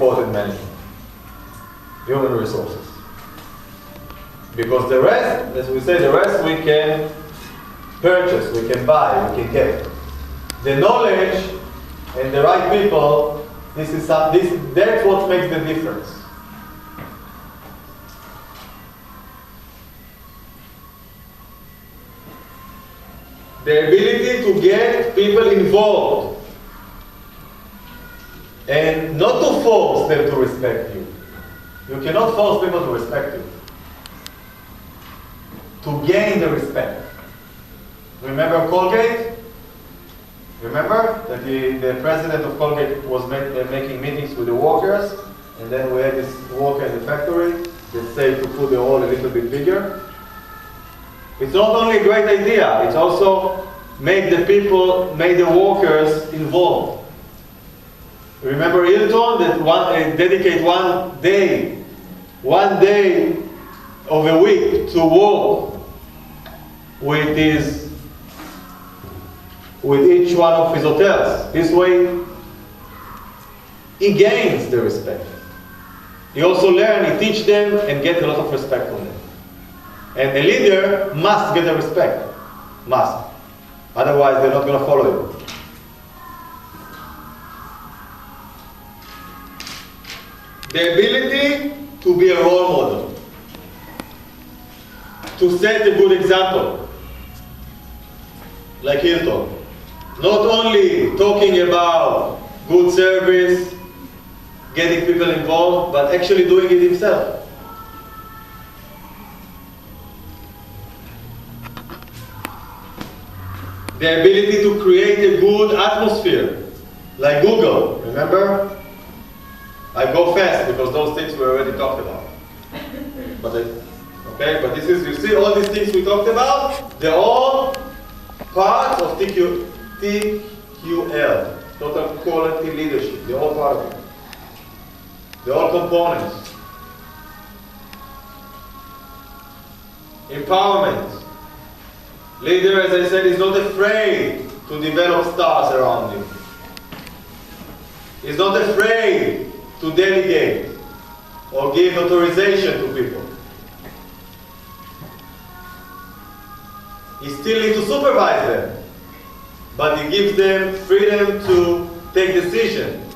important management. Human resources. Because the rest, as we say, the rest we can purchase, we can buy, we can get. The knowledge and the right people, that's what makes the difference. The ability to get people involved and not to force them to respect you. You cannot force people to respect you. To gain the respect. Remember Colgate? Remember that the president of Colgate was making meetings with the workers, and then we had this worker in the factory that said to put the hole a little bit bigger. It's not only a great idea, it's also make the workers involved. Remember Hilton that dedicate one day of a week to work with each one of his hotels. This way, he gains the respect. He also learns, he teaches them, and gets a lot of respect from them. And a leader must get the respect. Must. Otherwise, they're not going to follow you. The ability to be a role model. To set a good example. Like Hilton. Not only talking about good service, getting people involved, but actually doing it himself. The ability to create a good atmosphere, like Google, remember? I go fast because those things we already talked about. But this is, you see all these things we talked about, they're all parts of TQL, Total Quality Leadership. They're all part of it. They're all components. Empowerment. Leader, as I said, is not afraid to develop stars around him. He's not afraid to delegate or give authorization to people. He still needs to supervise them, but he gives them freedom to take decisions.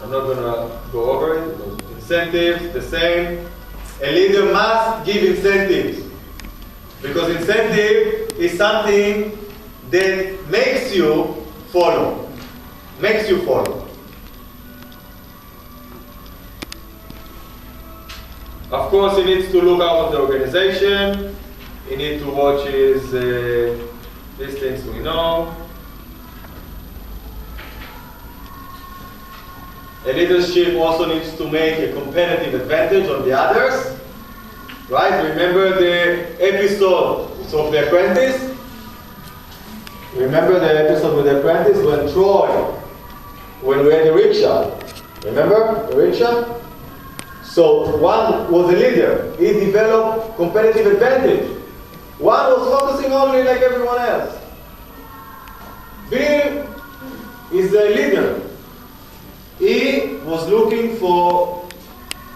I'm not going to go over it. Incentives, the same. A leader must give incentives, because incentive is something that makes you follow. Makes you follow. Of course, he needs to look out of the organization. He needs to watch these things we know. A leadership also needs to make a competitive advantage on the others. Right? Remember the episode of The Apprentice? Remember the episode with The Apprentice when we had the rickshaw? Remember the rickshaw? So one was a leader. He developed competitive advantage. One was focusing only like everyone else. Bill is a leader. He was looking for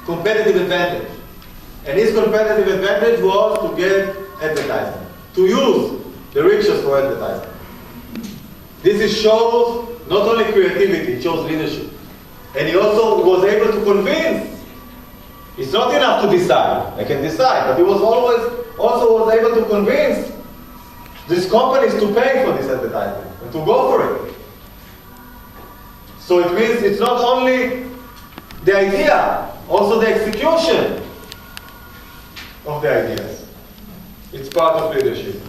competitive advantage. And his competitive advantage was to get advertising. To use the rickshaws for advertising. This shows not only creativity, it shows leadership. And he also was able to convince. It's not enough to decide. I can decide, but he was also able to convince these companies to pay for this advertising and to go for it. So it means it's not only the idea, also the execution of the ideas. It's part of leadership.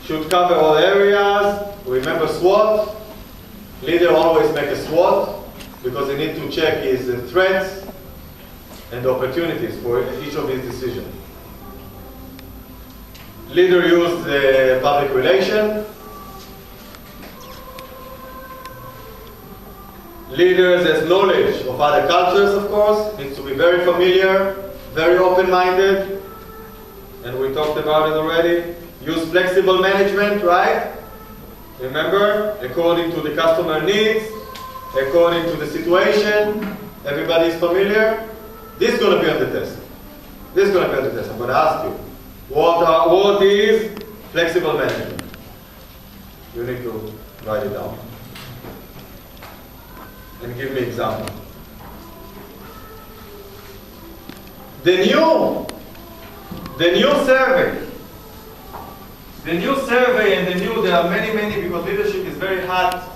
Should cover all areas. Remember SWOT. Leader always make a SWOT, because they need to check his threats and the opportunities for each of his decisions. Leader use public relation. Leaders has knowledge of other cultures, of course, needs to be very familiar, very open-minded, and we talked about it already. use flexible management, right? Remember, according to the customer needs, according to the situation. Everybody is familiar? This is going to be on the test. This is going to be on the test. I'm going to ask you, what is flexible management? You need to write it down. And give me an example. The new survey. The new survey and there are many, because leadership is very hot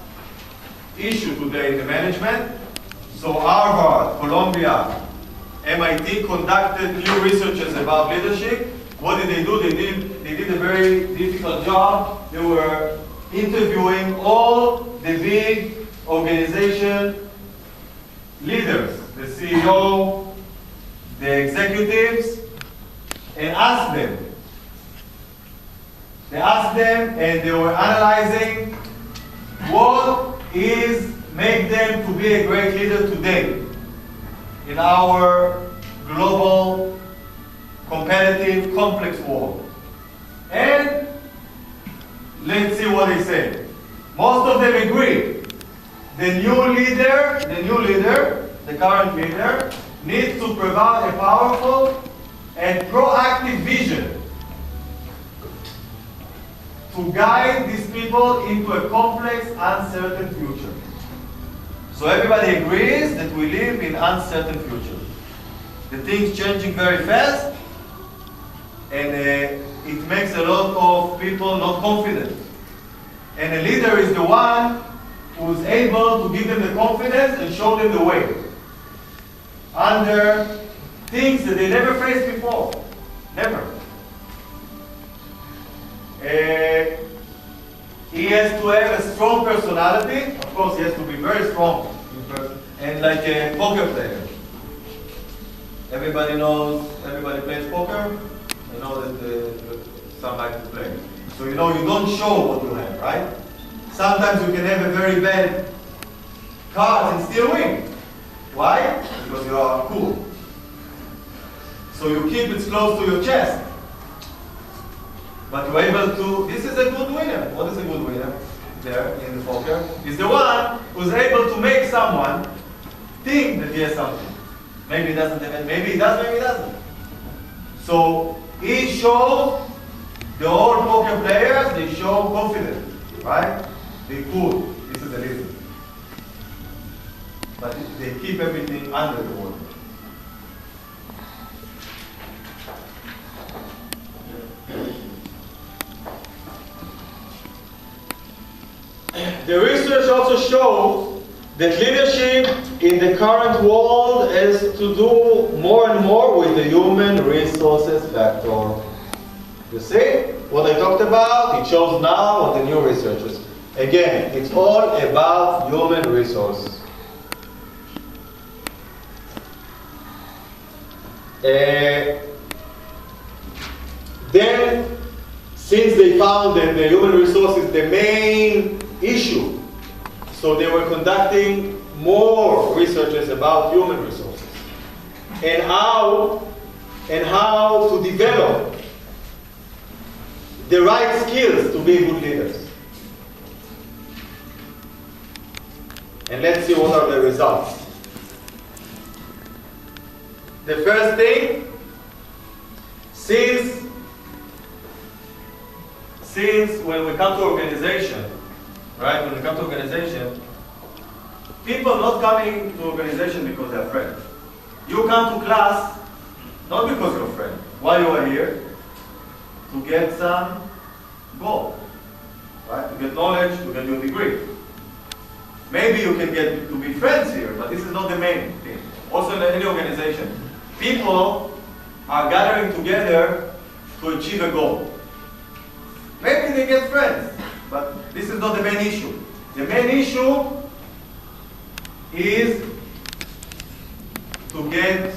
issue today in the management. So Harvard, Columbia, MIT conducted new researches about leadership. What did they do? They did a very difficult job. They were interviewing all the big organization leaders, the CEO, the executives, and asked them. They asked them and they were analyzing what make them to be a great leader today in our global, competitive, complex world. And let's see what they say. Most of them agree. The new leader, the current leader, needs to provide a powerful and proactive vision to guide these people into a complex, uncertain future. So everybody agrees that we live in uncertain future. The things changing very fast, and it makes a lot of people not confident. And a leader is the one who's able to give them the confidence and show them the way under things that they never faced before. Never. He has to have a strong personality. Of course, he has to be very strong. And like a poker player. Everybody plays poker. You know that some like to play. So you know you don't show what you have, right? Sometimes you can have a very bad card and still win. Why? Because you are cool. So you keep it close to your chest. But you're able to, this is a good winner. What is a good winner there in the poker? Is the one who's able to make someone think that he has something. Maybe he doesn't have it, maybe he does, maybe he doesn't. So he shows the old poker players, they show confidence, right? They cool, this is a leader. But they keep everything under the water. The research also shows that leadership in the current world has to do more and more with the human resources factor. You see what I talked about? It shows now on the new researches. Again, it's all about human resources. Then, since they found that the human resource is the main issue, so they were conducting more researches about human resources and how to develop the right skills to be good leaders. And let's see what are the results. The first thing, since when we come to organization, right? When we come to organization, people not coming to organization because they're friends. You come to class not because you're a friend. Why you are here? To get some goal, right? To get knowledge, to get your degree. Maybe you can get to be friends here, but this is not the main thing. Also in any organization, people are gathering together to achieve a goal. Maybe they get friends, but this is not the main issue. The main issue is to get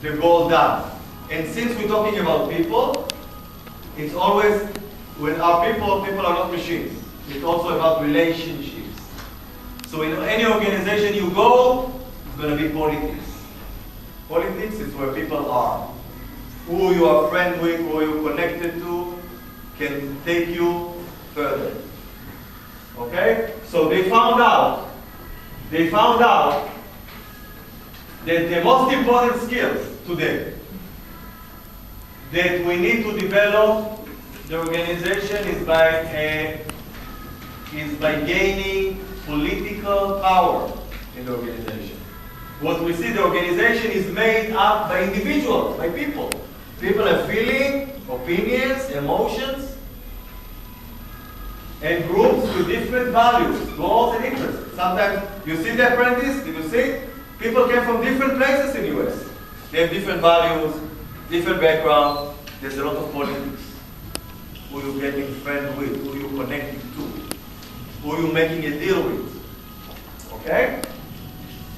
the goal done. And since we're talking about people, it's always, when our people are not machines. It's also about relationships. So in any organization you go, it's going to be politics. Politics is where people are. who you are friend with, who you connected to, can take you further. Okay? So they found out that the most important skills today that we need to develop the organization is by gaining political power in the organization. What we see, the organization is made up by individuals, by people. People have feelings, opinions, emotions, and groups with different values, goals, and interests. Sometimes you see the apprentice, did you see? People came from different places in the US. They have different values, different background. There's a lot of politics. Who you getting friends with, who you connecting to, who you making a deal with. Okay?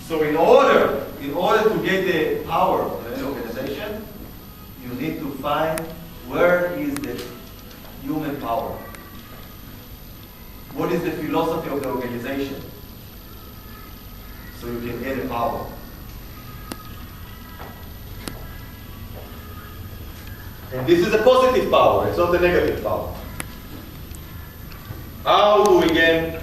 So in order to get the power of an organization, you need to find where is the human power. What is the philosophy of the organization? So you can get the power. And this is a positive power, it's not a negative power. How do we gain